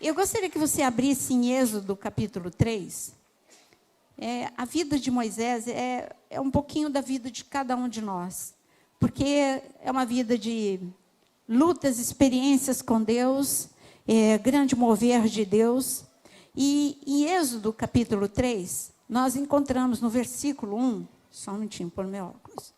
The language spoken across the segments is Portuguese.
Eu gostaria que você abrisse em Êxodo, capítulo 3. A vida de Moisés é um pouquinho da vida de cada um de nós. Porque é uma vida de lutas, experiências com Deus, grande mover de Deus. E em Êxodo, capítulo 3, nós encontramos no versículo 1, só um minutinho, por meu óculos.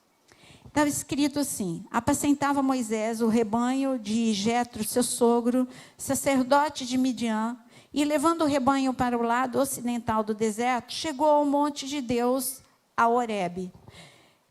Estava escrito assim: apacentava Moisés o rebanho de Jetro, seu sogro, sacerdote de Midian, e levando o rebanho para o lado ocidental do deserto, chegou ao monte de Deus, a Horebe.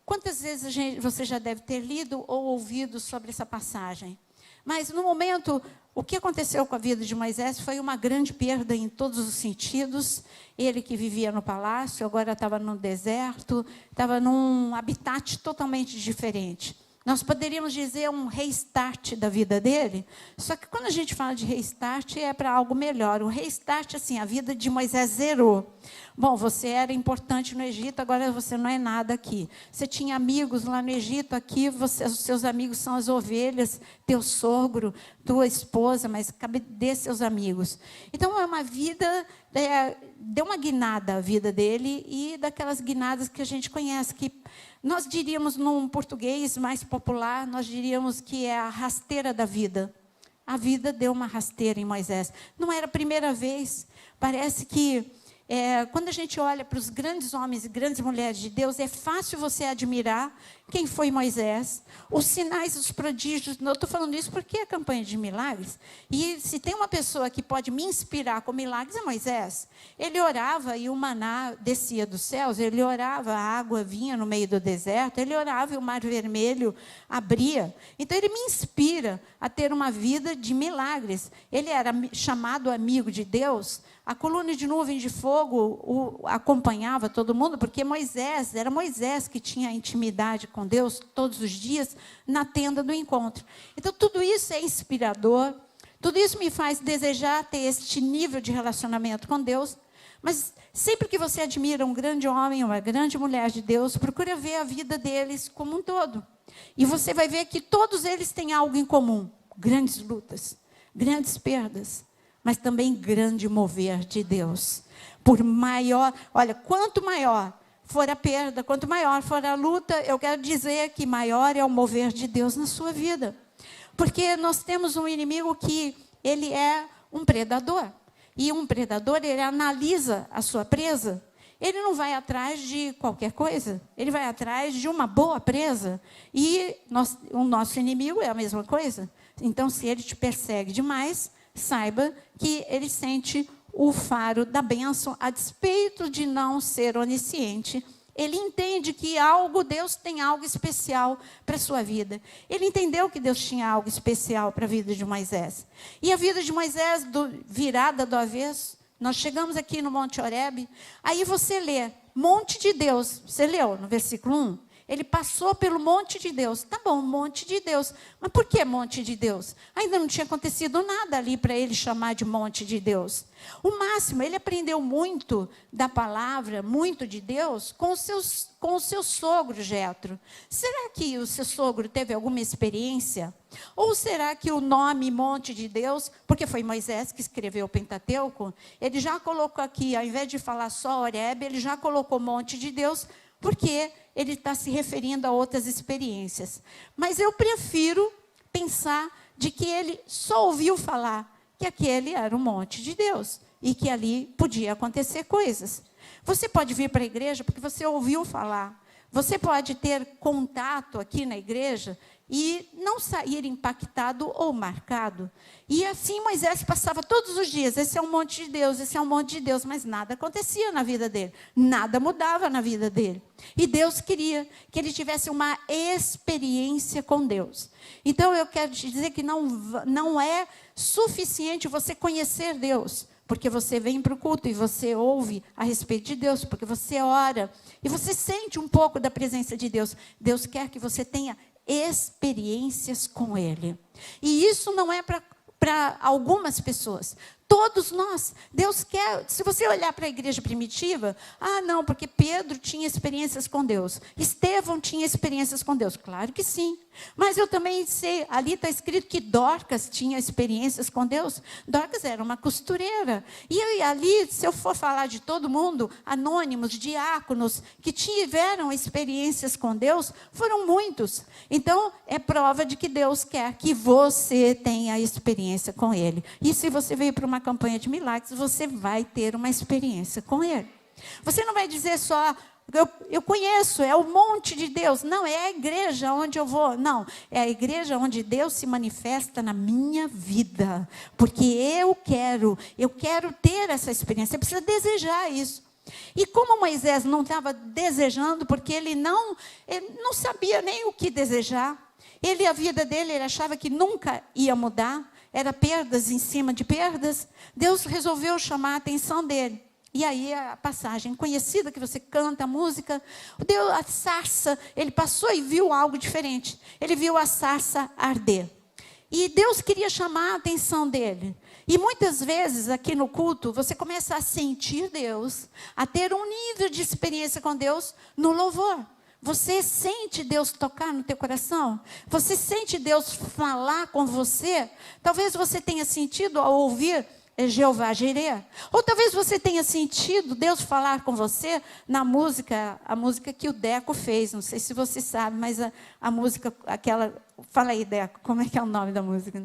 Quantas vezes você já deve ter lido ou ouvido sobre essa passagem? Mas, no momento, o que aconteceu com a vida de Moisés foi uma grande perda em todos os sentidos. Ele que vivia no palácio, agora estava no deserto, estava num habitat totalmente diferente. Nós poderíamos dizer um restart da vida dele, só que quando a gente fala de restart é para algo melhor. O restart, assim, a vida de Moisés zerou. Bom, você era importante no Egito, agora você não é nada aqui. Você tinha amigos lá no Egito, aqui os seus amigos são as ovelhas, teu sogro, tua esposa, mas cadê seus amigos? Então, é uma vida, deu uma guinada a vida dele, e daquelas guinadas que a gente conhece, que nós diríamos, num português mais popular, nós diríamos que é a rasteira da vida. A vida deu uma rasteira em Moisés. Não era a primeira vez. Parece que, quando a gente olha para os grandes homens e grandes mulheres de Deus, é fácil você admirar quem foi Moisés, os sinais, os prodígios. Eu estou falando isso porque é campanha de milagres. E se tem uma pessoa que pode me inspirar com milagres, é Moisés. Ele orava e o maná descia dos céus, ele orava, a água vinha no meio do deserto, ele orava e o mar vermelho abria. Então, ele me inspira a ter uma vida de milagres. Ele era chamado amigo de Deus. A coluna de nuvem de fogo acompanhava todo mundo, porque era Moisés que tinha intimidade com Deus todos os dias na tenda do encontro. Então, tudo isso é inspirador, tudo isso me faz desejar ter este nível de relacionamento com Deus. Mas sempre que você admira um grande homem, uma grande mulher de Deus, procura ver a vida deles como um todo. E você vai ver que todos eles têm algo em comum: grandes lutas, grandes perdas, mas também grande mover de Deus. Por maior, olha, quanto maior for a perda, quanto maior for a luta, eu quero dizer que maior é o mover de Deus na sua vida. Porque nós temos um inimigo que ele é um predador. E um predador, ele analisa a sua presa. Ele não vai atrás de qualquer coisa. Ele vai atrás de uma boa presa. E o nosso inimigo é a mesma coisa. Então, se ele te persegue demais, saiba que ele sente o faro da bênção, a despeito de não ser onisciente. Ele entende que Deus tem algo especial para a sua vida. Ele entendeu que Deus tinha algo especial para a vida de Moisés. E a vida de Moisés, virada do avesso, nós chegamos aqui no Monte Horebe, aí você lê, monte de Deus, você leu no versículo 1? Ele passou pelo monte de Deus. Tá bom, monte de Deus. Mas por que monte de Deus? Ainda não tinha acontecido nada ali para ele chamar de monte de Deus. O máximo, ele aprendeu muito da palavra, muito de Deus, com o seu sogro, Jetro. Será que o seu sogro teve alguma experiência? Ou será que o nome monte de Deus, porque foi Moisés que escreveu o Pentateuco, ele já colocou aqui, ao invés de falar só Horebe, ele já colocou monte de Deus, porque ele está se referindo a outras experiências. Mas eu prefiro pensar de que ele só ouviu falar que aquele era um monte de Deus e que ali podia acontecer coisas. Você pode vir para a igreja porque você ouviu falar. Você pode ter contato aqui na igreja e não sair impactado ou marcado. E assim Moisés passava todos os dias: esse é um monte de Deus, esse é um monte de Deus, mas nada acontecia na vida dele, nada mudava na vida dele. E Deus queria que ele tivesse uma experiência com Deus. Então eu quero te dizer que não é suficiente você conhecer Deus, porque você vem para o culto e você ouve a respeito de Deus, porque você ora e você sente um pouco da presença de Deus. Deus quer que você tenha experiências com Ele. E isso não é para algumas pessoas. Todos nós. Deus quer, se você olhar para a igreja primitiva, não, porque Pedro tinha experiências com Deus. Estevão tinha experiências com Deus. Claro que sim. Mas eu também sei, ali está escrito que Dorcas tinha experiências com Deus. Dorcas era uma costureira. E ali, se eu for falar de todo mundo, anônimos, diáconos, que tiveram experiências com Deus, foram muitos. Então, é prova de que Deus quer que você tenha experiência com Ele. E se você veio para uma campanha de milagres, você vai ter uma experiência com Ele. Você não vai dizer só... Eu conheço, é o monte de Deus. Não, é a igreja onde eu vou. Não, é a igreja onde Deus se manifesta na minha vida. Porque eu quero ter essa experiência. Você precisa desejar isso. E como Moisés não estava desejando, porque ele não sabia nem o que desejar. A vida dele, ele achava que nunca ia mudar. Era perdas em cima de perdas. Deus resolveu chamar a atenção dele. E aí a passagem conhecida que você canta a música, deu a sarça, ele passou e viu algo diferente. Ele viu a sarça arder. E Deus queria chamar a atenção dele. E muitas vezes aqui no culto, você começa a sentir Deus, a ter um nível de experiência com Deus no louvor. Você sente Deus tocar no teu coração? Você sente Deus falar com você? Talvez você tenha sentido ao ouvir Jeová Jireh. Ou talvez você tenha sentido Deus falar com você na música, a música que o Deco fez. Não sei se você sabe, mas a música, aquela... Fala aí, Deco, como é que é o nome da música?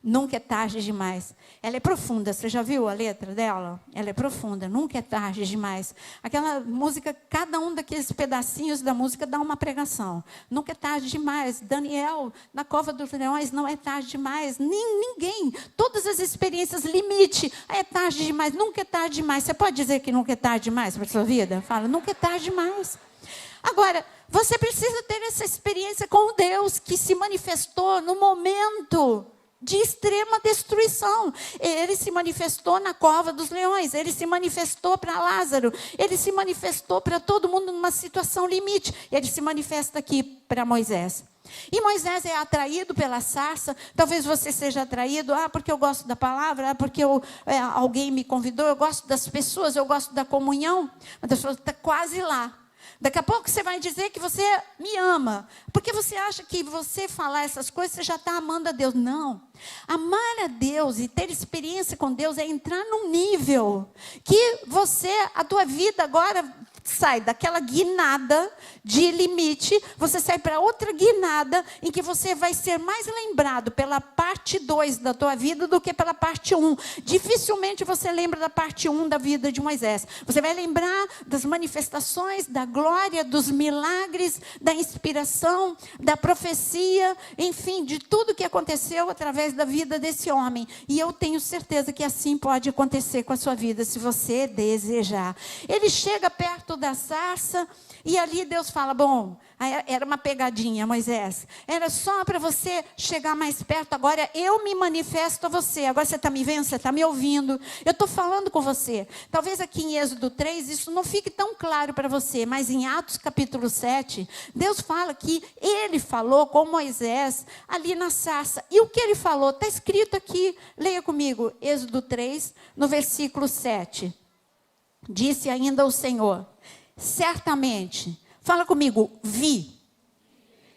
Nunca é tarde demais. Ela é profunda, você já viu a letra dela? Ela é profunda, nunca é tarde demais. Aquela música, cada um daqueles pedacinhos da música dá uma pregação. Nunca é tarde demais. Daniel, na cova dos leões, não é tarde demais. Ninguém, todas as experiências, limite. É tarde demais, nunca é tarde demais. Você pode dizer que nunca é tarde demais para a sua vida? Fala, nunca é tarde demais. Agora, você precisa ter essa experiência com Deus que se manifestou no momento de extrema destruição. Ele se manifestou na cova dos leões, ele se manifestou para Lázaro, ele se manifestou para todo mundo numa situação limite, ele se manifesta aqui para Moisés. E Moisés é atraído pela sarça. Talvez você seja atraído, porque eu gosto da palavra, porque alguém me convidou, eu gosto das pessoas, eu gosto da comunhão. Mas a pessoa está quase lá. Daqui a pouco você vai dizer que você me ama, porque você acha que você falar essas coisas, você já está amando a Deus. Não. Amar a Deus e ter experiência com Deus é entrar num nível que a tua vida agora sai daquela guinada de limite, você sai para outra guinada em que você vai ser mais lembrado pela parte 2 da tua vida do que pela parte 1. Dificilmente você lembra da parte 1 da vida de Moisés. Você vai lembrar das manifestações, da glória, dos milagres, da inspiração, da profecia, enfim, de tudo que aconteceu através da vida desse homem. E eu tenho certeza que assim pode acontecer com a sua vida, se você desejar. Ele chega perto da sarça e ali Deus fala, bom, era uma pegadinha, Moisés, era só para você chegar mais perto, agora eu me manifesto a você, agora você está me vendo, você está me ouvindo, eu estou falando com você. Talvez aqui em Êxodo 3 isso não fique tão claro para você, mas em Atos capítulo 7, Deus fala que ele falou com Moisés ali na sarça, e o que ele falou, está escrito aqui, leia comigo, Êxodo 3, no versículo 7, disse ainda o Senhor, certamente, fala comigo, vi.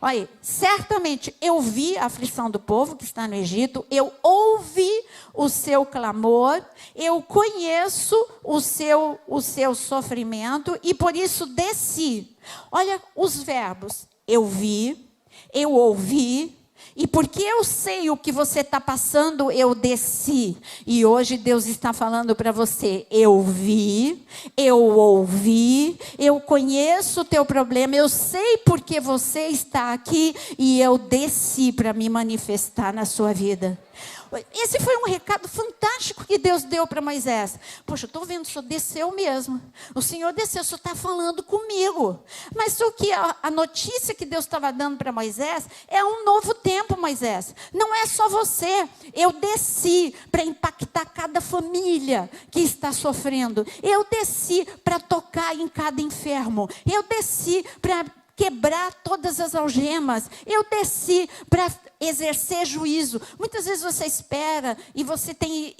Olha aí, certamente eu vi a aflição do povo que está no Egito, eu ouvi o seu clamor, eu conheço o seu sofrimento e por isso desci. Olha os verbos, eu vi, eu ouvi, e porque eu sei o que você está passando, eu desci. E hoje Deus está falando para você, eu vi, eu ouvi, eu conheço o teu problema, eu sei porque você está aqui e eu desci para me manifestar na sua vida. Esse foi um recado fantástico que Deus deu para Moisés. Poxa, eu estou vendo, o Senhor desceu mesmo. O Senhor desceu, o Senhor está falando comigo. Mas o que a notícia que Deus estava dando para Moisés é um novo tempo, Moisés. Não é só você. Eu desci para impactar cada família que está sofrendo. Eu desci para tocar em cada enfermo. Eu desci para quebrar todas as algemas. Eu desci para exercer juízo. Muitas vezes você espera e você tem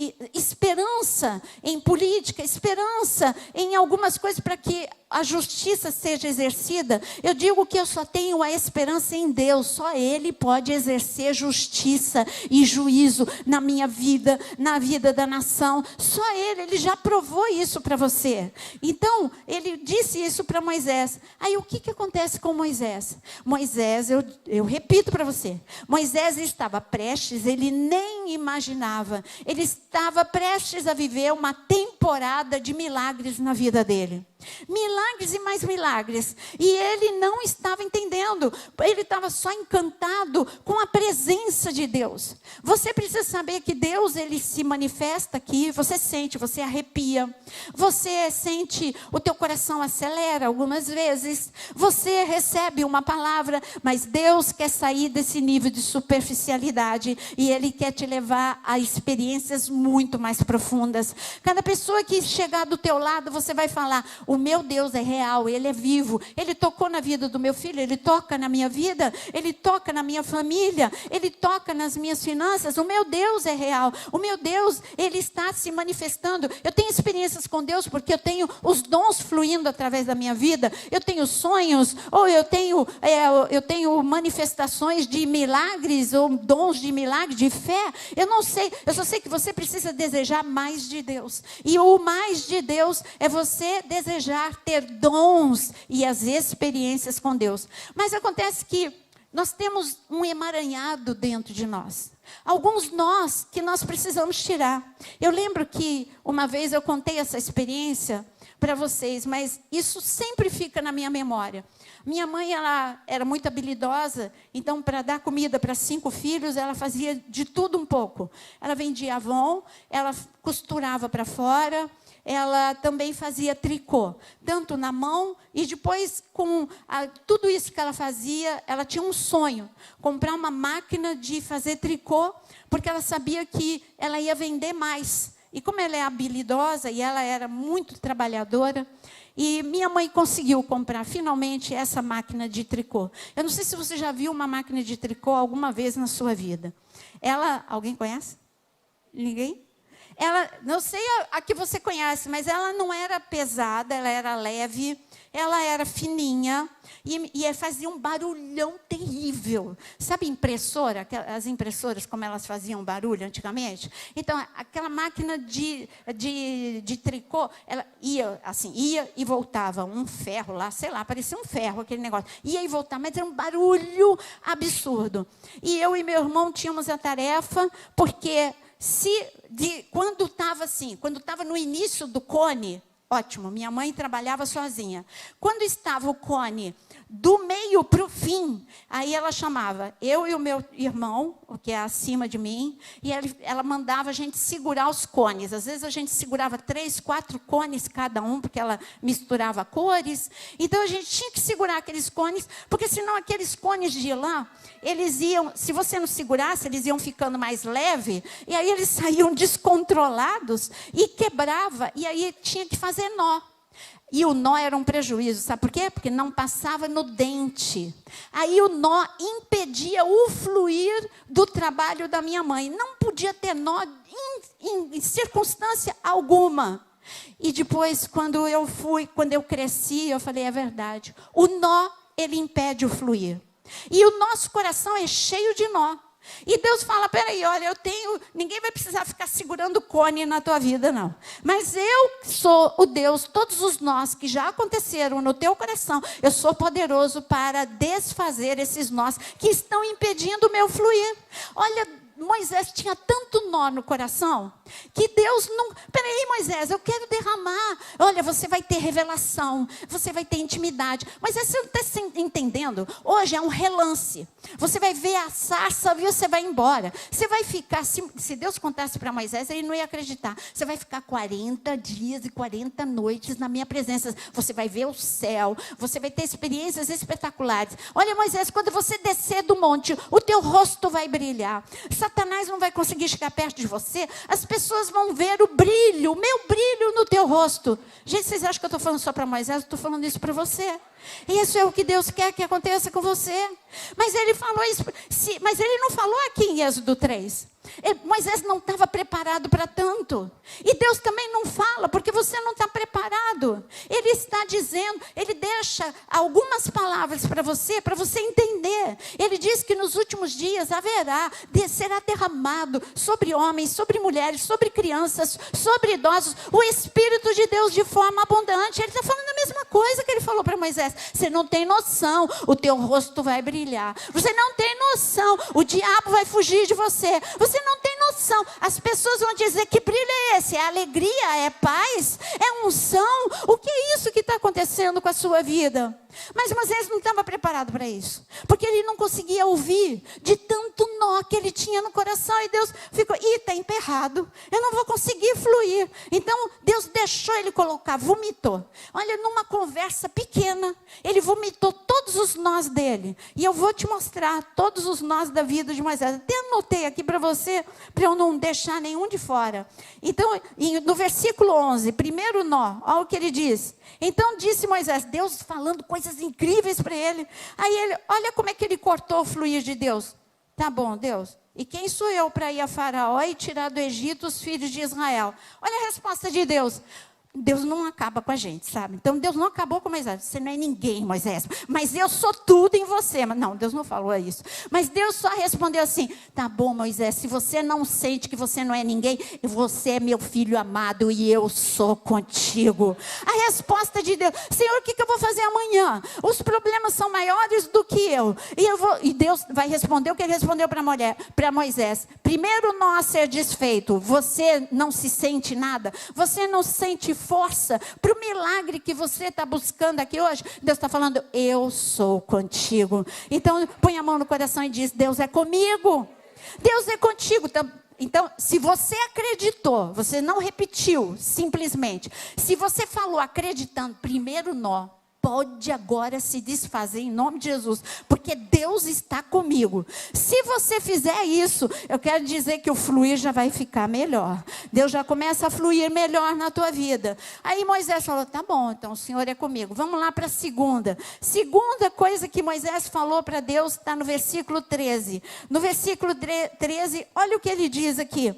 esperança em política, esperança em algumas coisas para que a justiça seja exercida. Eu digo que eu só tenho a esperança em Deus. Só Ele pode exercer justiça e juízo na minha vida, na vida da nação. Só Ele já provou isso para você. Então, Ele disse isso para Moisés. Aí, o que acontece com Moisés? Moisés, eu repito para você, Moisés estava prestes, ele nem imaginava, ele estava prestes a viver uma temporada de milagres na vida dele. Milagres e mais milagres. E ele não estava entendendo. Ele estava só encantado com a presença de Deus. Você precisa saber que Deus, ele se manifesta aqui. Você sente, você arrepia. Você sente, o teu coração acelera algumas vezes. Você recebe uma palavra, mas Deus quer sair desse nível de superficialidade. E Ele quer te levar a experiências muito mais profundas. Cada pessoa que chegar do teu lado, você vai falar: o meu Deus é real, Ele é vivo. Ele tocou na vida do meu filho, Ele toca na minha vida, Ele toca na minha família, Ele toca nas minhas finanças. O meu Deus é real. O meu Deus, Ele está se manifestando. Eu tenho experiências com Deus porque eu tenho os dons fluindo através da minha vida. Eu tenho sonhos, ou eu tenho manifestações de milagres, ou dons de milagre, de fé. Eu não sei, eu só sei que você precisa desejar mais de Deus. E o mais de Deus é você desejar ter dons e as experiências com Deus. Mas acontece que nós temos um emaranhado dentro de nós. Alguns nós que nós precisamos tirar. Eu lembro que uma vez eu contei essa experiência para vocês, mas isso sempre fica na minha memória. Minha mãe, ela era muito habilidosa, então para dar comida para 5 filhos, ela fazia de tudo um pouco. Ela vendia Avon, ela costurava para fora, ela também fazia tricô, tanto na mão, e depois com tudo isso que ela fazia, ela tinha um sonho, comprar uma máquina de fazer tricô, porque ela sabia que ela ia vender mais. E como ela é habilidosa e ela era muito trabalhadora, e minha mãe conseguiu comprar finalmente essa máquina de tricô. Eu não sei se você já viu uma máquina de tricô alguma vez na sua vida. Alguém conhece? Ninguém? Ela, não sei a que você conhece, mas ela não era pesada, ela era leve, ela era fininha e fazia um barulhão terrível. Sabe impressora? As impressoras, como elas faziam barulho antigamente? Então, aquela máquina de tricô, ela ia assim, ia e voltava. Um ferro lá, sei lá, parecia um ferro aquele negócio. Ia e voltava, mas era um barulho absurdo. E eu e meu irmão tínhamos a tarefa, porque quando estava no início do cone, ótimo, minha mãe trabalhava sozinha. Quando estava o cone do meio para o fim, aí ela chamava eu e o meu irmão, que é acima de mim, e ela mandava a gente segurar os cones. Às vezes a gente segurava 3, 4 cones cada um, porque ela misturava cores. Então a gente tinha que segurar aqueles cones, porque senão aqueles cones de lã, eles iam, se você não segurasse, eles iam ficando mais leve, e aí eles saíam descontrolados e quebrava, e aí tinha que fazer nó. E o nó era um prejuízo, sabe por quê? Porque não passava no dente. Aí o nó impedia o fluir do trabalho da minha mãe. Não podia ter nó em circunstância alguma. E depois, quando eu cresci, eu falei, é verdade. O nó, ele impede o fluir. E o nosso coração é cheio de nó. E Deus fala, peraí, olha, ninguém vai precisar ficar segurando cone na tua vida, não. Mas eu sou o Deus, todos os nós que já aconteceram no teu coração, eu sou poderoso para desfazer esses nós que estão impedindo o meu fluir. Olha, Moisés tinha tanto nó no coração, que Deus não... Peraí, Moisés, eu quero derramar. Olha, você vai ter revelação, você vai ter intimidade. Mas você não está entendendo? Hoje é um relance. Você vai ver a sarça e você vai embora. Você vai ficar... Se Deus contasse para Moisés, ele não ia acreditar. Você vai ficar 40 dias e 40 noites na minha presença. Você vai ver o céu, você vai ter experiências espetaculares. Olha, Moisés, quando você descer do monte, o teu rosto vai brilhar. Satanás não vai conseguir chegar perto de você. As pessoas vão ver o brilho, o meu brilho no teu rosto. Gente, vocês acham que eu estou falando só para Moisés? Eu estou falando isso para você. Isso é o que Deus quer que aconteça com você. Mas ele falou isso, mas ele não falou aqui em Êxodo 3. Moisés não estava preparado para tanto. E Deus também não fala, porque você não está preparado. Ele está dizendo, ele deixa algumas palavras para você entender. Ele diz que nos últimos dias será derramado sobre homens, sobre mulheres, sobre crianças, sobre idosos, o Espírito de Deus de forma abundante. Ele está falando a mesma coisa que ele falou para Moisés. Você não tem noção, o teu rosto vai brilhar. Você não tem noção, o diabo vai fugir de você. Você não tem noção, as pessoas vão dizer: que brilho é esse? É alegria? É paz? É unção? O que é isso que está acontecendo com a sua vida? Mas Moisés não estava preparado para isso, porque ele não conseguia ouvir de tanto nó que ele tinha no coração. E Deus ficou: está emperrado, eu não vou conseguir fluir. Então Deus deixou ele vomitou. Olha, numa conversa pequena, ele vomitou todos os nós dele. E eu vou te mostrar todos os nós da vida de Moisés. Até anotei aqui para você, para eu não deixar nenhum de fora. Então, no versículo 11, primeiro nó, olha o que ele diz. Então disse Moisés, Deus falando coisas incríveis para ele. Aí ele, olha como é que ele cortou o fluir de Deus. Tá bom, Deus. E quem sou eu para ir a Faraó e tirar do Egito os filhos de Israel? Olha a resposta de Deus. Deus não acaba com a gente, sabe? Então Deus não acabou com Moisés. Você não é ninguém, Moisés, mas eu sou tudo em você. Mas não, Deus não falou isso. Mas Deus só respondeu assim: tá bom, Moisés, se você não sente que você não é ninguém, você é meu filho amado e eu sou contigo. A resposta de Deus: Senhor, o que eu vou fazer amanhã? Os problemas são maiores do que eu. E Deus vai responder o que ele respondeu para Moisés. Primeiro nó a ser desfeito. Você não se sente nada? Você não sente força para o milagre que você está buscando aqui hoje? Deus está falando: eu sou contigo. Então põe a mão no coração e diz: Deus é comigo, Deus é contigo. Então, se você acreditou, você não repetiu simplesmente, se você falou acreditando, primeiro nó pode agora se desfazer em nome de Jesus, porque Deus está comigo. Se você fizer isso, eu quero dizer que o fluir já vai ficar melhor. Deus já começa a fluir melhor na tua vida. Aí Moisés falou: tá bom, então o Senhor é comigo. Vamos lá para a segunda coisa que Moisés falou para Deus, está no versículo 13. No versículo 13, olha o que ele diz aqui.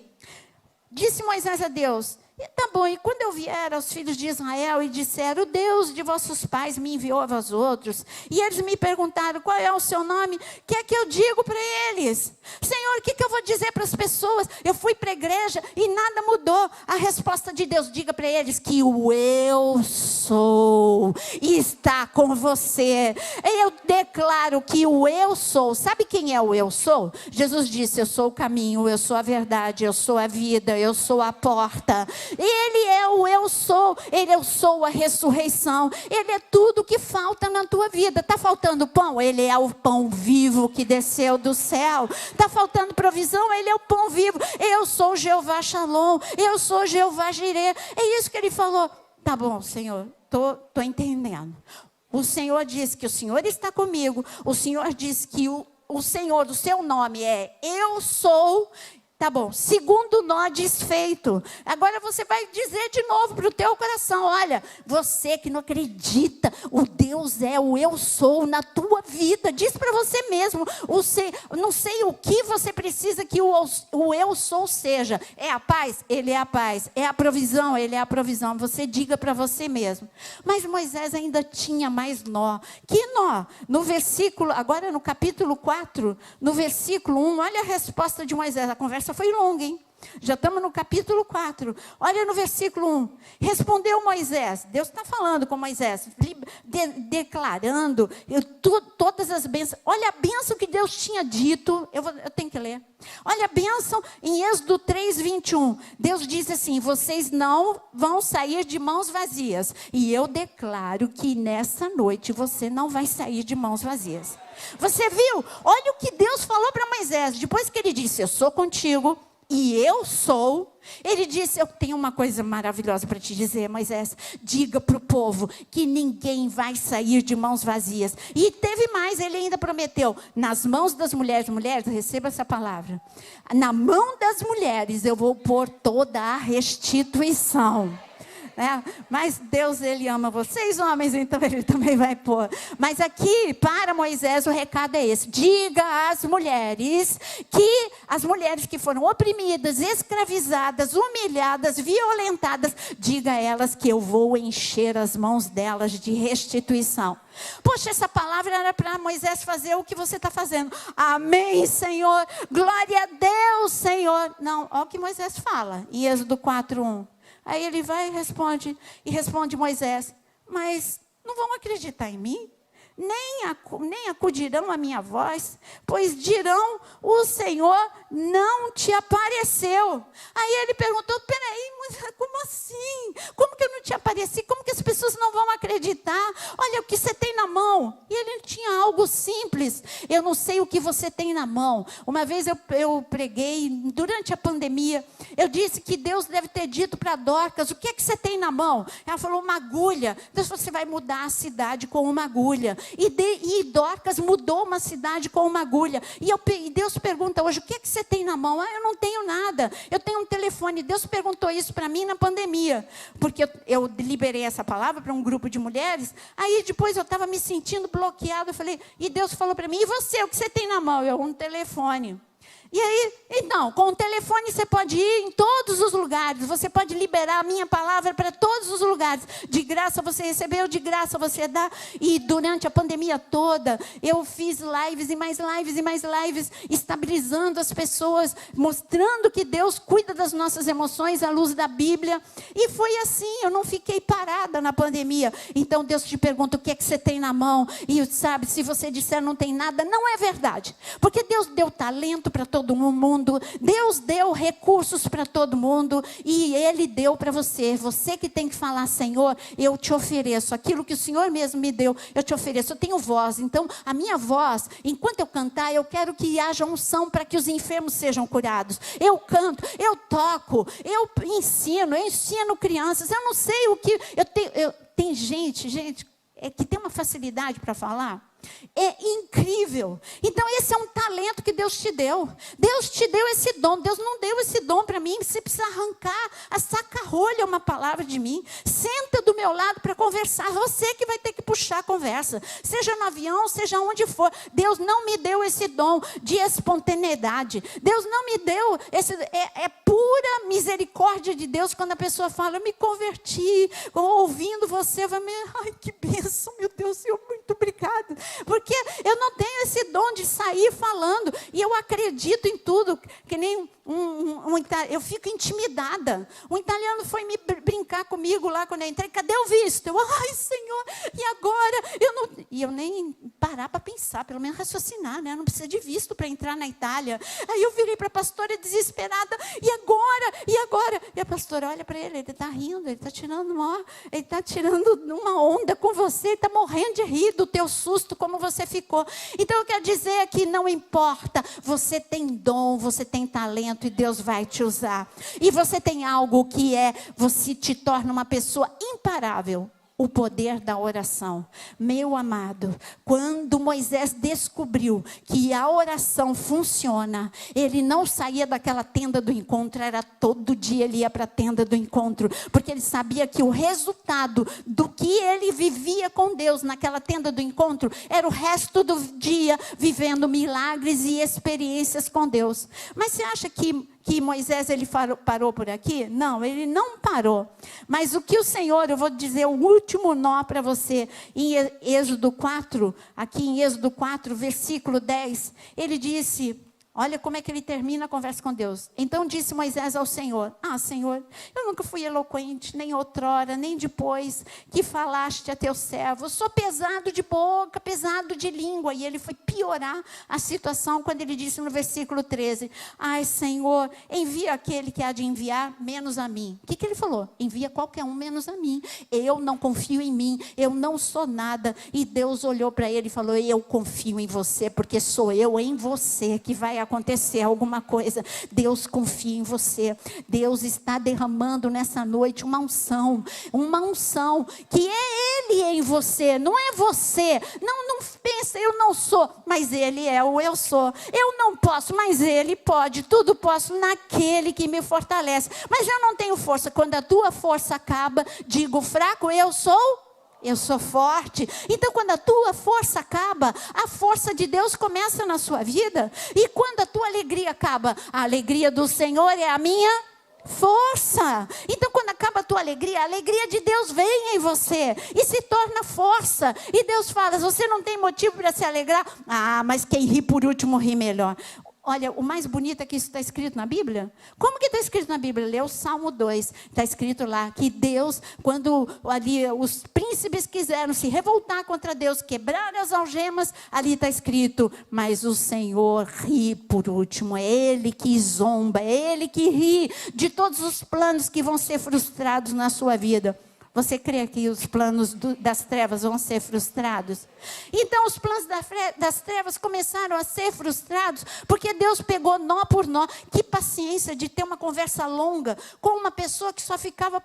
Disse Moisés a Deus: tá bom, e quando eu vier aos filhos de Israel e disser: o Deus de vossos pais me enviou a vós outros, e eles me perguntaram: qual é o seu nome? O que é que eu digo para eles? Senhor, o que eu vou dizer para as pessoas? Eu fui para a igreja e nada mudou. A resposta de Deus: diga para eles que o eu sou está com você. Eu declaro que o eu sou. Sabe quem é o eu sou? Jesus disse: eu sou o caminho, eu sou a verdade, eu sou a vida, eu sou a porta. Ele é o eu sou, eu sou a ressurreição, ele é tudo que falta na tua vida. Está faltando pão? Ele é o pão vivo que desceu do céu. Está faltando provisão? Ele é o pão vivo. Eu sou Jeová Shalom, eu sou Jeová Jireh. É isso que ele falou. Tá bom, Senhor, tô entendendo. O Senhor diz que o Senhor está comigo. O Senhor diz que o Senhor, o seu nome é eu sou. Tá bom, segundo nó desfeito. Agora você vai dizer de novo para o teu coração: olha, você que não acredita, o Deus é o eu sou na tua vida. Diz para você mesmo: não sei o que você precisa que o eu sou seja. É a paz? Ele é a paz. É a provisão? Ele é a provisão. Você diga para você mesmo. Mas Moisés ainda tinha mais nó. Que nó? No versículo, agora no capítulo 4, no versículo 1, olha a resposta de Moisés. A conversa foi longa, hein? Já estamos no capítulo 4. Olha no versículo 1. Respondeu Moisés. Deus está falando com Moisés, declarando todas as bênçãos. Olha a bênção que Deus tinha dito. Eu tenho que ler. Olha a bênção em Êxodo 3, 21. Deus disse assim: vocês não vão sair de mãos vazias. E eu declaro que nessa noite você não vai sair de mãos vazias. Você viu? Olha o que Deus falou para Moisés. Depois que ele disse: eu sou contigo e eu sou. Ele disse: eu tenho uma coisa maravilhosa para te dizer, Moisés. Diga para o povo que ninguém vai sair de mãos vazias. E teve mais, ele ainda prometeu: nas mãos das mulheres, receba essa palavra. Na mão das mulheres eu vou pôr toda a restituição. né? Mas Deus, Ele ama vocês, homens, então Ele também vai pôr. Mas aqui, para Moisés, o recado é esse: diga às mulheres que as mulheres que foram oprimidas, escravizadas, humilhadas, violentadas, diga a elas que eu vou encher as mãos delas de restituição. Poxa, essa palavra era para Moisés fazer o que você está fazendo. Amém, Senhor. Glória a Deus, Senhor. Não, olha o que Moisés fala em Êxodo 4:1. Aí ele vai e responde Moisés: mas não vão acreditar em mim? Nem acudirão à minha voz, pois dirão: o Senhor não te apareceu. Aí ele perguntou: peraí, Moisés, como assim? Como que eu não te apareci? Como que as pessoas não vão acreditar? Olha o que você tem na mão. E ele tinha algo simples. Eu não sei o que você tem na mão. Uma vez eu preguei, durante a pandemia, eu disse que Deus deve ter dito para Dorcas: o que é que você tem na mão? Ela falou: uma agulha. Deus, você vai mudar a cidade com uma agulha. E Dorcas mudou uma cidade com uma agulha. E Deus pergunta hoje: o que é que você tem na mão? Eu não tenho nada. Eu tenho um telefone. Deus perguntou isso para mim na pandemia. Porque eu liberei essa palavra para um grupo de mulheres. Aí depois eu estava me sentindo bloqueada. Eu falei, e Deus falou para mim: e você, o que você tem na mão? Eu, um telefone. E aí, então, com o telefone você pode ir em todos os lugares, você pode liberar a minha palavra para todos os lugares. De graça você recebeu, de graça você dá. E durante a pandemia toda, eu fiz lives e mais lives e mais lives, estabilizando as pessoas, mostrando que Deus cuida das nossas emoções à luz da Bíblia. E foi assim, eu não fiquei parada na pandemia. Então Deus te pergunta: o que é que você tem na mão? E sabe, se você disser não tem nada, não é verdade. Porque Deus deu talento para todo mundo, Deus deu recursos para todo mundo, e Ele deu para você. Você que tem que falar: Senhor, eu te ofereço aquilo que o Senhor mesmo me deu, eu te ofereço. Eu tenho voz, então a minha voz, enquanto eu cantar, eu quero que haja unção para que os enfermos sejam curados. Eu canto, eu toco, eu ensino crianças. Eu não sei o que tem gente que tem uma facilidade para falar. É incrível. Então esse é um talento que Deus te deu. Deus te deu esse dom. Deus não deu esse dom para mim. Você precisa arrancar a saca-rolha uma palavra de mim. Senta do meu lado para conversar. Você que vai ter que puxar a conversa. Seja no avião, seja onde for. Deus não me deu esse dom de espontaneidade. Deus não me deu esse... É pura misericórdia de Deus quando a pessoa fala: eu me converti, ouvindo você. Ai, que bênção, meu Deus, Senhor, muito obrigada. Porque eu não tenho esse dom de sair falando. E eu acredito em tudo. Que nem eu fico intimidada. Um italiano foi me brincar comigo lá quando eu entrei: cadê o visto? Eu, ai, Senhor, e agora? E eu nem parar para pensar, pelo menos raciocinar, né? Não precisa de visto para entrar na Itália. Aí eu virei para a pastora desesperada: e agora? E agora? E a pastora olha para ele está rindo, ele está tirando uma onda com você, ele está morrendo de rir do teu susto, como você ficou. Então eu quero dizer que não importa, você tem dom, você tem talento, e Deus vai te usar. E você tem algo que você te torna uma pessoa imparável: o poder da oração. Meu amado, quando Moisés descobriu que a oração funciona, ele não saía daquela tenda do encontro, era todo dia ele ia para a tenda do encontro, porque ele sabia que o resultado do que ele vivia com Deus naquela tenda do encontro era o resto do dia vivendo milagres e experiências com Deus. Mas você acha que Moisés ele parou por aqui? Não, ele não parou. Mas o que o Senhor, eu vou dizer o último nó para você, em Êxodo 4, aqui em Êxodo 4, versículo 10, ele disse... Olha como é que ele termina a conversa com Deus. Então disse Moisés ao Senhor: Senhor, eu nunca fui eloquente, nem outrora, nem depois que falaste a teu servo. Eu sou pesado de boca, pesado de língua. E ele foi piorar a situação quando ele disse no versículo 13: ai, Senhor, envia aquele que há de enviar, menos a mim. O que ele falou? Envia qualquer um, menos a mim. Eu não confio em mim, eu não sou nada. E Deus olhou para ele e falou: eu confio em você, porque sou eu em você que vai acontecer alguma coisa. Deus confia em você. Deus está derramando nessa noite uma unção que é Ele é em você, não é você. Não pensa, eu não sou, mas Ele é o eu sou. Eu não posso, mas Ele pode. Tudo posso naquele que me fortalece. Mas eu não tenho força. Quando a tua força acaba, digo fraco, eu sou forte. Então, quando a tua força acaba, a força de Deus começa na sua vida. E quando a tua alegria acaba, a alegria do Senhor é a minha força. Então, quando acaba a tua alegria, a alegria de Deus vem em você e se torna força. E Deus fala: você não tem motivo para se alegrar? Ah, mas quem ri por último ri melhor. Olha, o mais bonito é que isso está escrito na Bíblia. Como que está escrito na Bíblia? Lê o Salmo 2. Está escrito lá que Deus, quando ali os príncipes quiseram se revoltar contra Deus, quebrar as algemas, ali está escrito: mas o Senhor ri por último. É Ele que zomba, é Ele que ri de todos os planos que vão ser frustrados na sua vida. Você crê que os planos das trevas vão ser frustrados? Então, os planos das trevas começaram a ser frustrados, porque Deus pegou nó por nó. Que paciência de ter uma conversa longa com uma pessoa que só ficava...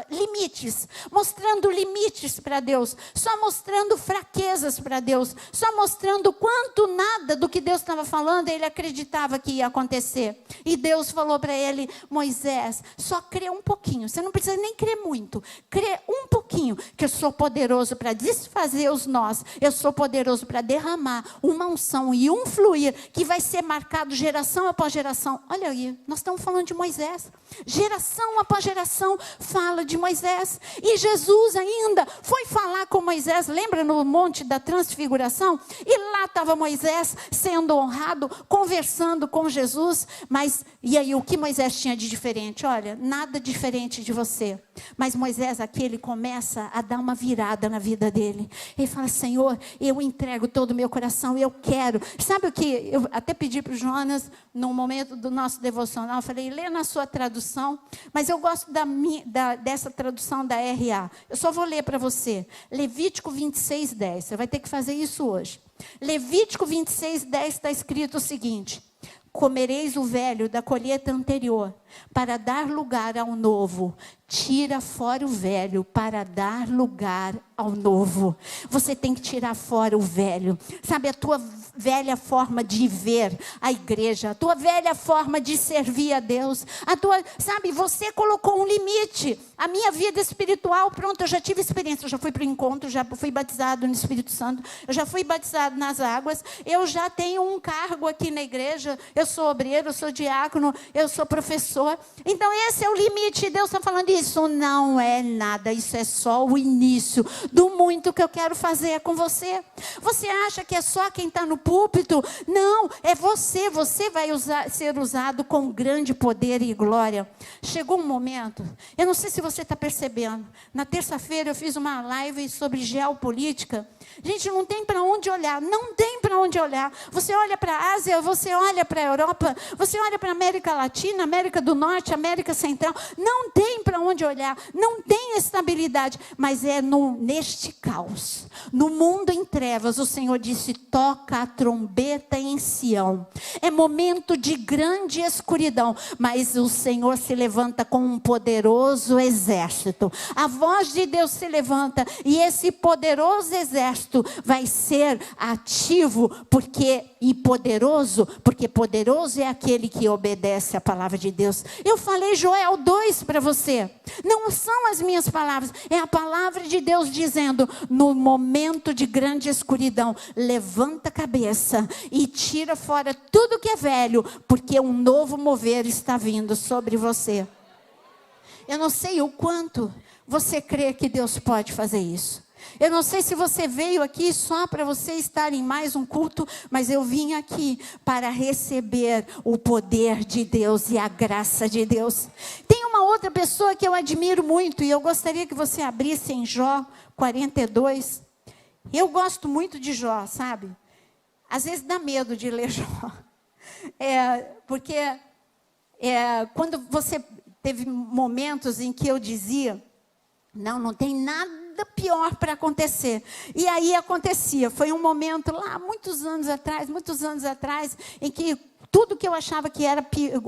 limites, mostrando limites para Deus, só mostrando fraquezas para Deus, só mostrando quanto nada do que Deus estava falando ele acreditava que ia acontecer. E Deus falou para ele: Moisés, só crê um pouquinho, você não precisa nem crer muito, crê um pouquinho, que eu sou poderoso para desfazer os nós, eu sou poderoso para derramar uma unção e um fluir que vai ser marcado geração após geração. Olha aí, nós estamos falando de Moisés, geração após geração fala de Moisés. E Jesus ainda foi falar com Moisés, lembra no Monte da Transfiguração? E lá estava Moisés sendo honrado, conversando com Jesus. Mas, e aí, o que Moisés tinha de diferente? Olha, nada diferente de você. Mas Moisés aqui, ele começa a dar uma virada na vida dele. Ele fala: Senhor, eu entrego todo o meu coração, eu quero. Sabe o que? Eu até pedi para o Jonas, no momento do nosso devocional, eu falei: lê na sua tradução, mas eu gosto dessa tradução da RA. Eu só vou ler para você. Levítico 26, 10. Você vai ter que fazer isso hoje. Levítico 26, 10 está escrito o seguinte: comereis o velho da colheita anterior, para dar lugar ao novo. Tira fora o velho para dar lugar ao novo. Você tem que tirar fora o velho. Sabe, a tua velha forma de ver a igreja, a tua velha forma de servir a Deus, sabe, você colocou um limite. A minha vida espiritual, pronto, eu já tive experiência, eu já fui para o encontro, já fui batizado no Espírito Santo, eu já fui batizado nas águas, eu já tenho um cargo aqui na igreja, eu sou obreiro, eu sou diácono, eu sou professor. Então esse é o limite. Deus está falando: isso não é nada, isso é só o início do muito que eu quero fazer com você. Você acha que é só quem está no púlpito? Não, é você vai ser usado com grande poder e glória. Chegou um momento, eu não sei se você está percebendo, na terça-feira eu fiz uma live sobre geopolítica. Gente, não tem para onde olhar, não tem para onde olhar. Você olha para a Ásia, você olha para a Europa, você olha para a América Latina, América do Norte, América Central, não tem para onde olhar, não tem estabilidade, mas é neste caos, no mundo em trevas, o Senhor disse: toca a trombeta em Sião. É momento de grande escuridão, mas o Senhor se levanta com um poderoso exército. A voz de Deus se levanta e esse poderoso exército vai ser ativo, porque poderoso é aquele que obedece à palavra de Deus. Eu falei Joel 2 para você, não são as minhas palavras, é a palavra de Deus dizendo: no momento de grande escuridão, levanta a cabeça e tira fora tudo que é velho, porque um novo mover está vindo sobre você. Eu não sei o quanto você crê que Deus pode fazer isso. Eu não sei se você veio aqui só para você estar em mais um culto, mas eu vim aqui para receber o poder de Deus e a graça de Deus. Tem uma outra pessoa que eu admiro muito, e eu gostaria que você abrisse em Jó 42. Eu gosto muito de Jó, sabe? Às vezes dá medo de ler Jó. Porque quando você teve momentos em que eu dizia: não tem nada pior para acontecer. E aí acontecia. Foi um momento lá, muitos anos atrás, em que Tudo que eu achava que era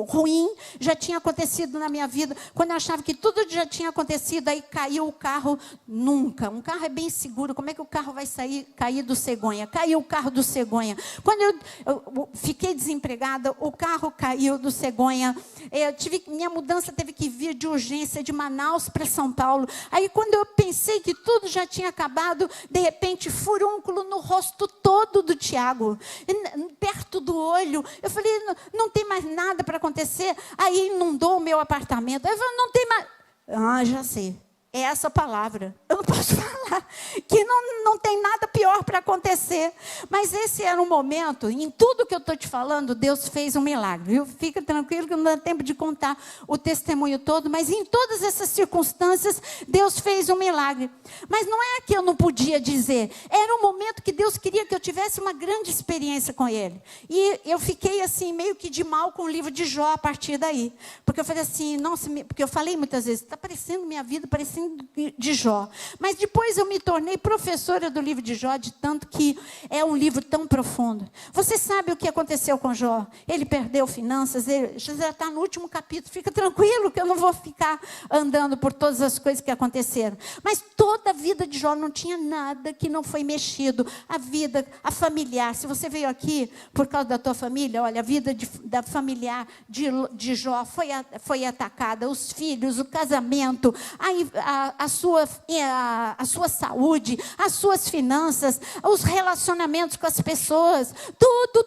ruim já tinha acontecido na minha vida. Quando eu achava que tudo já tinha acontecido, aí caiu o carro. Nunca. Um carro é bem seguro. Como é que o carro vai cair do cegonha? Caiu o carro do cegonha. Quando eu fiquei desempregada, o carro caiu do cegonha. Minha mudança teve que vir de urgência de Manaus para São Paulo. Aí quando eu pensei que tudo já tinha acabado, de repente, furúnculo no rosto todo do Tiago, perto do olho. Eu falei, não tem mais nada para acontecer. Aí inundou o meu apartamento. Eu falei, não tem mais. Ah, já sei. É essa palavra. Eu não posso falar que não tem nada pior para acontecer. Mas esse era um momento, em tudo que eu estou te falando, Deus fez um milagre. Viu? Fica tranquilo que não dá tempo de contar o testemunho todo, mas em todas essas circunstâncias, Deus fez um milagre. Mas não é que eu não podia dizer. Era um momento que Deus queria que eu tivesse uma grande experiência com Ele. E eu fiquei assim, meio que de mal com o livro de Jó a partir daí. Porque eu falei assim, nossa, porque eu falei muitas vezes, está parecendo minha vida, parecendo de Jó. Mas depois eu me tornei professora do livro de Jó, de tanto que é um livro tão profundo. Você sabe o que aconteceu com Jó? Ele perdeu finanças, ele já está no último capítulo. Fica tranquilo que eu não vou ficar andando por todas as coisas que aconteceram. Mas toda a vida de Jó não tinha nada que não foi mexido. A vida, a familiar. Se você veio aqui por causa da tua família, olha, a vida da familiar de Jó foi atacada. Os filhos, o casamento, a sua saúde, as suas finanças, os relacionamentos com as pessoas,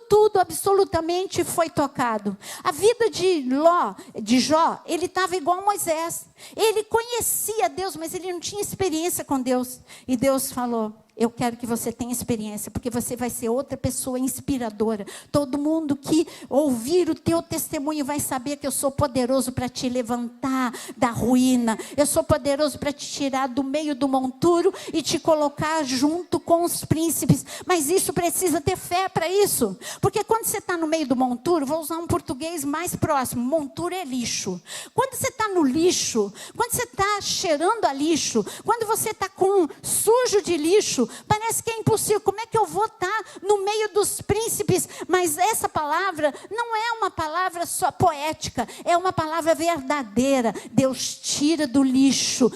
tudo absolutamente foi tocado. A vida de Jó, ele estava igual a Moisés. Ele conhecia Deus, mas ele não tinha experiência com Deus. E Deus falou, eu quero que você tenha experiência, porque você vai ser outra pessoa inspiradora. Todo mundo que ouvir o teu testemunho vai saber que eu sou poderoso para te levantar da ruína. Eu sou poderoso para te tirar do meio do monturo e te colocar junto com os príncipes. Mas isso precisa ter fé para isso. Porque quando você está no meio do monturo, vou usar um português mais próximo, monturo é lixo. Quando você está no lixo, quando você está cheirando a lixo, quando você está com sujo de lixo, parece que é impossível. Como é que eu vou estar no meio dos príncipes? Mas essa palavra não é uma palavra só poética, é uma palavra verdadeira. Deus tira do lixo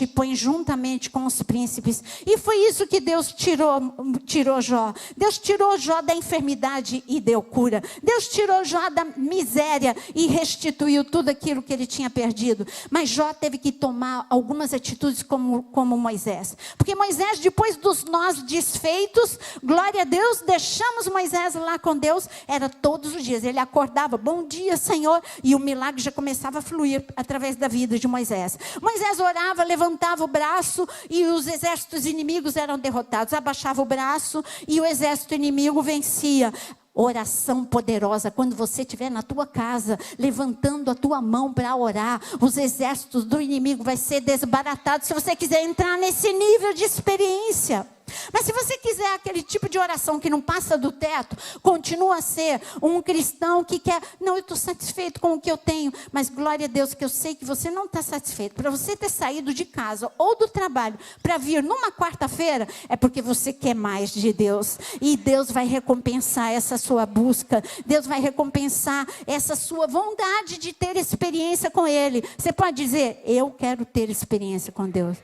e põe juntamente com os príncipes. E foi isso que Deus tirou Jó. Deus tirou Jó da enfermidade e deu cura. Deus tirou Jó da miséria e restituiu tudo aquilo que ele tinha perdido. Mas Jó teve que tomar algumas atitudes como Moisés. Porque Moisés, depois dos nós desfeitos, glória a Deus, deixamos Moisés lá com Deus, era todos os dias, ele acordava, bom dia Senhor, e o milagre já começava a fluir através da vida de Moisés. Moisés orava, levantava o braço e os exércitos inimigos eram derrotados, abaixava o braço e o exército inimigo vencia. Oração poderosa, quando você estiver na tua casa, levantando a tua mão para orar, os exércitos do inimigo vai ser desbaratado, se você quiser entrar nesse nível de experiência. Mas se você quiser aquele tipo de oração que não passa do teto, continua a ser um cristão que quer, não, eu estou satisfeito com o que eu tenho, mas glória a Deus que eu sei que você não está satisfeito. Para você ter saído de casa ou do trabalho para vir numa quarta-feira, é porque você quer mais de Deus. E Deus vai recompensar essa sua busca, Deus vai recompensar essa sua vontade de ter experiência com Ele. Você pode dizer, eu quero ter experiência com Deus.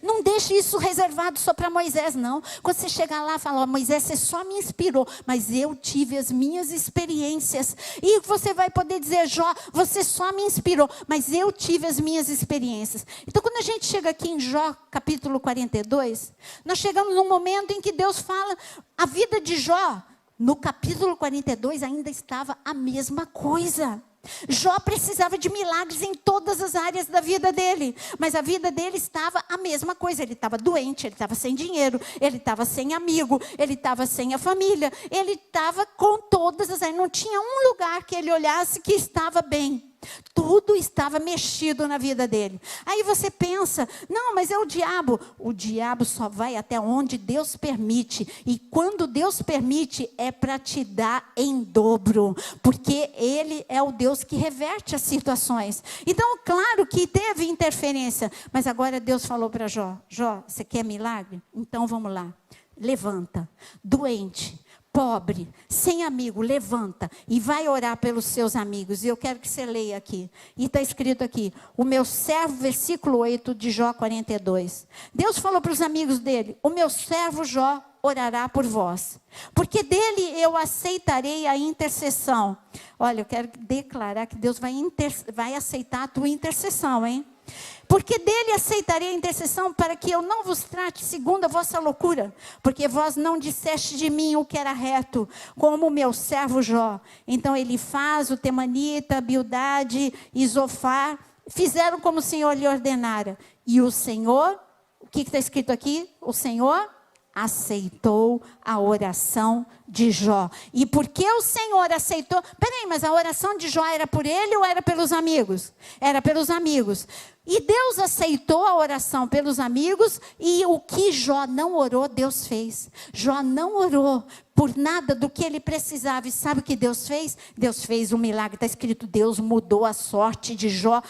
Não deixe isso reservado só para Moisés, não. Quando você chegar lá e falar, Moisés, você só me inspirou, mas eu tive as minhas experiências. E você vai poder dizer, Jó, você só me inspirou, mas eu tive as minhas experiências. Então, quando a gente chega aqui em Jó, capítulo 42, nós chegamos num momento em que Deus fala, a vida de Jó, no capítulo 42 ainda estava a mesma coisa. Jó precisava de milagres em todas as áreas da vida dele, mas a vida dele estava a mesma coisa. Ele estava doente, ele estava sem dinheiro, ele estava sem amigo, ele estava sem a família, ele estava com todas as áreas. Não tinha um lugar que ele olhasse que estava bem. Tudo estava mexido na vida dele. Aí você pensa, não, mas é o diabo. O diabo só vai até onde Deus permite. E quando Deus permite, é para te dar em dobro. Porque Ele é o Deus que reverte as situações. Então, claro que teve interferência. Mas agora Deus falou para Jó, Jó, você quer milagre? Então vamos lá. Levanta, doente, pobre, sem amigo, levanta e vai orar pelos seus amigos. E eu quero que você leia aqui. E está escrito aqui, o meu servo, versículo 8 de Jó 42. Deus falou para os amigos dele, o meu servo Jó orará por vós, porque dele eu aceitarei a intercessão. Olha, eu quero declarar que Deus vai aceitar a tua intercessão, hein? Porque dele aceitarei a intercessão, para que eu não vos trate segundo a vossa loucura, porque vós não disseste de mim o que era reto, como o meu servo Jó. Então ele faz, o Temanita, Bildade e Zofar, fizeram como o Senhor lhe ordenara. E o Senhor, o que está escrito aqui? O Senhor aceitou a oração de Jó. E por que o Senhor aceitou? Peraí, mas a oração de Jó era por ele ou era pelos amigos? Era pelos amigos. E Deus aceitou a oração pelos amigos, e o que Jó não orou, Deus fez. Jó não orou por nada do que ele precisava. E sabe o que Deus fez? Deus fez um milagre. Está escrito, Deus mudou a sorte de Jó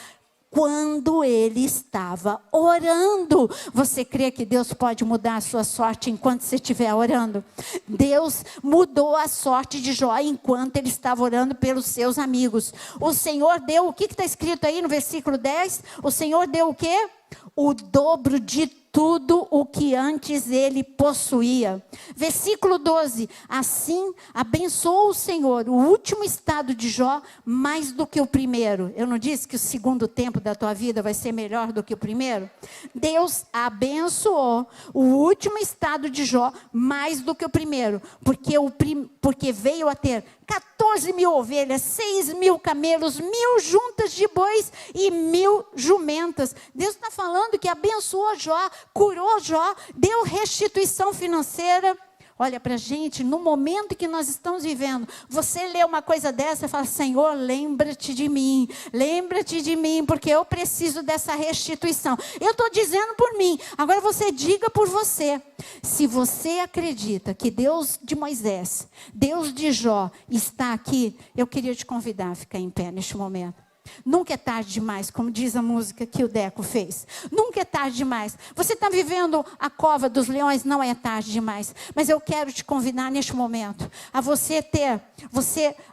quando ele estava orando. Você crê que Deus pode mudar a sua sorte enquanto você estiver orando? Deus mudou a sorte de Jó enquanto ele estava orando pelos seus amigos. O Senhor deu, o que está escrito aí no versículo 10? O Senhor deu o quê? O dobro de tudo o que antes ele possuía. Versículo 12, assim abençoou o Senhor o último estado de Jó mais do que o primeiro. Eu não disse que o segundo tempo da tua vida vai ser melhor do que o primeiro? Deus abençoou o último estado de Jó mais do que o primeiro, porque veio a ter 14.000 ovelhas, 6.000 camelos, 1.000 juntas de bois e 1.000 jumentas. Deus está falando que abençoou Jó, curou Jó, deu restituição financeira. Olha para a gente, no momento que nós estamos vivendo, você lê uma coisa dessa e fala, Senhor, lembra-te de mim, porque eu preciso dessa restituição. Eu estou dizendo por mim, agora você diga por você. Se você acredita que Deus de Moisés, Deus de Jó está aqui, eu queria te convidar a ficar em pé neste momento. Nunca é tarde demais, como diz a música que o Deco fez. Nunca é tarde demais. Você está vivendo a cova dos leões, não é tarde demais. Mas eu quero te convidar neste momento a você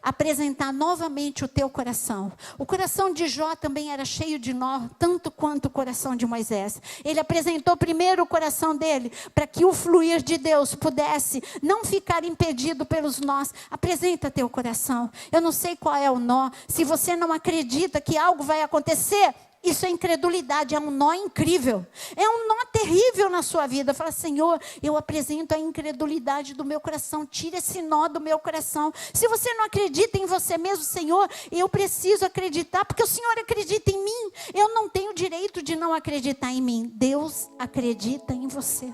apresentar novamente o teu coração. O coração de Jó também era cheio de nó, tanto quanto o coração de Moisés. Ele apresentou primeiro o coração dele, para que o fluir de Deus pudesse não ficar impedido pelos nós. Apresenta teu coração. Eu não sei qual é o nó. Se você não acredita que algo vai acontecer, isso é incredulidade, é um nó incrível, é um nó terrível na sua vida. Fala, Senhor, eu apresento a incredulidade do meu coração, tira esse nó do meu coração. Se você não acredita em você mesmo, Senhor, eu preciso acreditar, porque o Senhor acredita em mim, eu não tenho direito de não acreditar em mim. Deus acredita em você.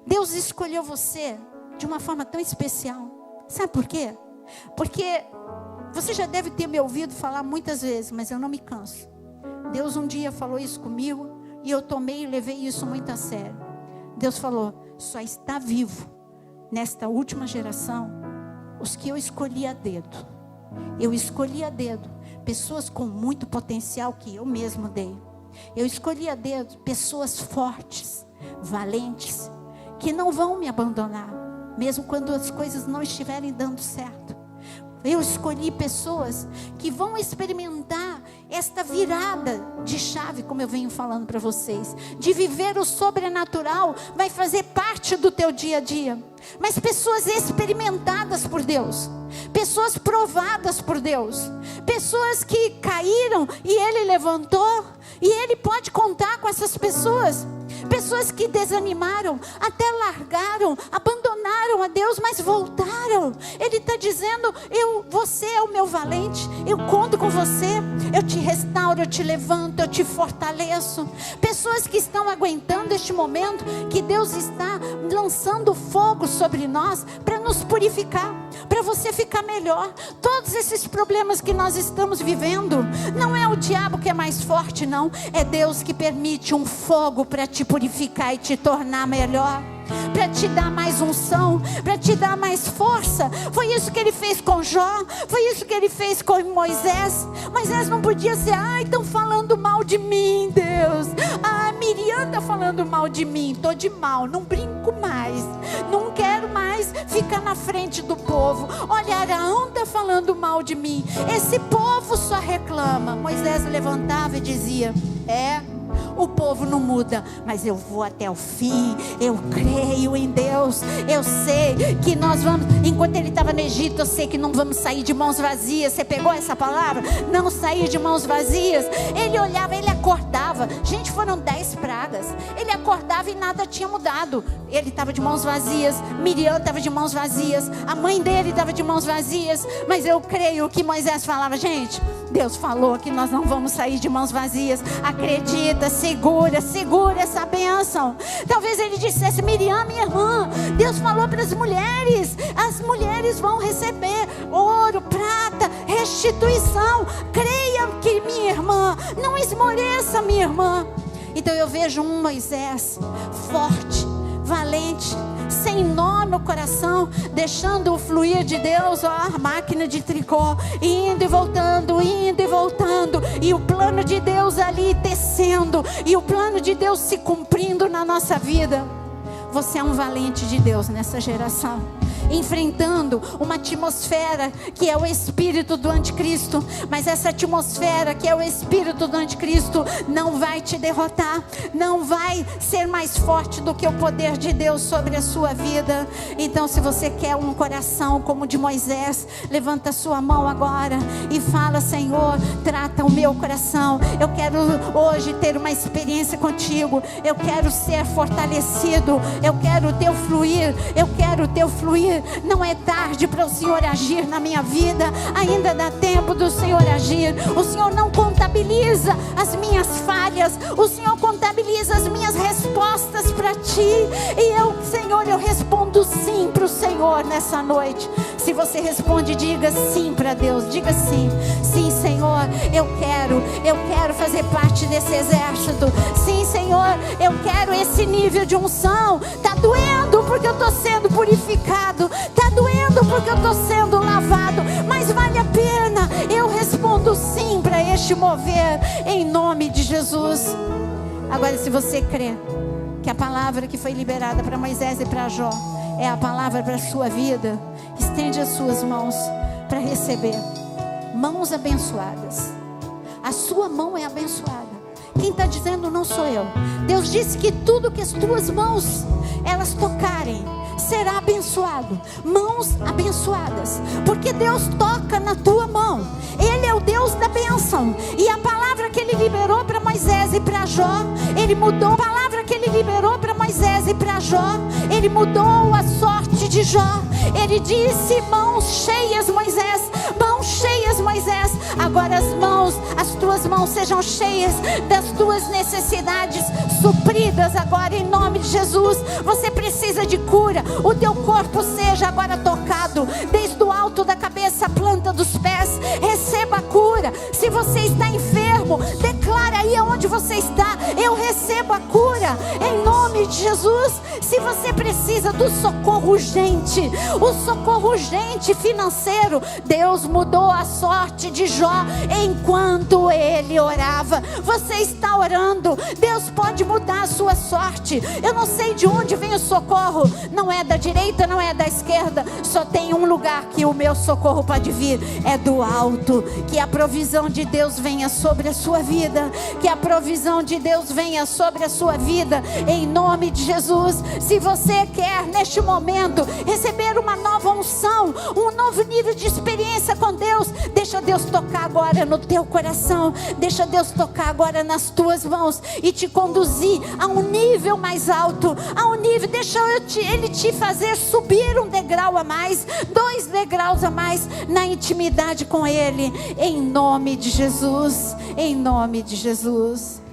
Deus escolheu você de uma forma tão especial. Sabe por quê? Porque você já deve ter me ouvido falar muitas vezes, mas eu não me canso. Deus um dia falou isso comigo e eu tomei e levei isso muito a sério. Deus falou, só está vivo nesta última geração os que eu escolhi a dedo. Eu escolhi a dedo pessoas com muito potencial que eu mesmo dei. Eu escolhi a dedo pessoas fortes, valentes, que não vão me abandonar, mesmo quando as coisas não estiverem dando certo. Eu escolhi pessoas que vão experimentar esta virada de chave, como eu venho falando para vocês, de viver o sobrenatural, vai fazer parte do teu dia a dia. Mas pessoas experimentadas por Deus, pessoas provadas por Deus, pessoas que caíram e Ele levantou, e Ele pode contar com essas pessoas. Pessoas que desanimaram, até largaram, abandonaram a Deus, mas voltaram. Ele está dizendo, você é o meu valente, eu conto com você, eu te restauro, eu te levanto, eu te fortaleço. Pessoas que estão aguentando este momento, que Deus está lançando fogo sobre nós, para nos purificar, para você ficar melhor. Todos esses problemas que nós estamos vivendo, não é o diabo que é mais forte, não, é Deus que permite um fogo para te purificar e te tornar melhor, para te dar mais unção, para te dar mais força. Foi isso que Ele fez com Jó, foi isso que Ele fez com Moisés. Moisés não podia ser, estão falando mal de mim, Deus. Miriam anda falando mal de mim, estou de mal, não brinco mais, não quero mais ficar na frente do povo. Olha, anda falando mal de mim, esse povo só reclama. Moisés levantava e dizia: o povo não muda, mas eu vou até o fim. Eu creio em Deus. Eu sei que nós vamos, enquanto ele estava no Egito, eu sei que não vamos sair de mãos vazias. Você pegou essa palavra? Não sair de mãos vazias. Ele olhava, ele acordava. Gente, foram 10 pragas. Ele acordava e nada tinha mudado. Ele estava de mãos vazias. Miriam estava de mãos vazias. A mãe dele estava de mãos vazias. Mas eu creio que Moisés falava: gente, Deus falou que nós não vamos sair de mãos vazias. Acredita, segura essa bênção. Talvez ele dissesse: Miriam, minha irmã, Deus falou para as mulheres vão receber ouro, prata, restituição. Creia que minha irmã, não esmoreça minha irmã. Então eu vejo um Moisés forte, valente, sem nó no coração, deixando o fluir de Deus, a máquina de tricô, indo e voltando, e o plano de Deus ali tecendo, e o plano de Deus se cumprindo na nossa vida. Você é um valente de Deus nessa geração, enfrentando uma atmosfera que é o espírito do anticristo. Mas essa atmosfera que é o espírito do anticristo não vai te derrotar, não vai ser mais forte do que o poder de Deus sobre a sua vida. Então, se você quer um coração como o de Moisés, levanta a sua mão agora e fala: Senhor, trata o meu coração. Eu quero hoje ter uma experiência contigo. Eu quero ser fortalecido. Eu quero o teu fluir. Não é tarde para o Senhor agir na minha vida. Ainda dá tempo do Senhor agir. O Senhor não contabiliza as minhas falhas. O Senhor contabiliza as minhas respostas para ti. E eu, Senhor, eu respondo sim para o Senhor nessa noite. Se você responde, diga sim para Deus. Diga sim. Sim, Senhor, eu quero fazer parte desse exército. Sim, Senhor, eu quero esse nível de unção. Está doendo porque eu estou sendo purificado. Está doendo porque eu estou sendo lavado. Mas vale a pena. Eu respondo sim para este mover, em nome de Jesus. Agora, se você crê que a palavra que foi liberada para Moisés e para Jó é a palavra para a sua vida, estende as suas mãos para receber. Mãos abençoadas. A sua mão é abençoada. Quem está dizendo não sou eu. Deus disse que tudo que as tuas mãos elas tocarem será abençoado. Mãos abençoadas, porque Deus toca na tua mão. Ele é o Deus da bênção. E a palavra que Ele liberou para Moisés e para Jó, Ele mudou. A palavra que Ele liberou para Moisés e para Jó, Ele mudou a sorte de Jó. Ele disse: mãos cheias, Moisés. Mãos cheias, Moisés. Agora as tuas mãos sejam cheias das tuas necessidades supridas agora em nome de Jesus. Você precisa de cura. O teu corpo seja agora tocado, desde o alto da cabeça à planta dos pés. Receba a cura. Se você está enfermo, declara aí aonde você está: eu recebo a cura em nome de Jesus. Se você precisa do socorro urgente, o socorro urgente financeiro, Deus mudou a sorte de Jó enquanto ele orava. Você está orando, Deus pode mudar a sua sorte. Eu não sei de onde vem o socorro, não é da direita, não é da esquerda, só tem um lugar que o meu socorro pode vir, é do alto. Que a provisão de Deus venha sobre a sua vida, que a provisão de Deus venha sobre a sua vida, em nome de Jesus. Se você quer neste momento receber uma nova unção, um novo nível de experiência com Deus, deixa Deus tocar agora no teu coração, deixa Deus tocar agora nas tuas mãos e te conduzir a um nível mais alto, a um nível, deixa Ele te fazer subir um degrau a mais, 2 degraus a mais na intimidade com Ele, em nome de Jesus, em nome de Jesus.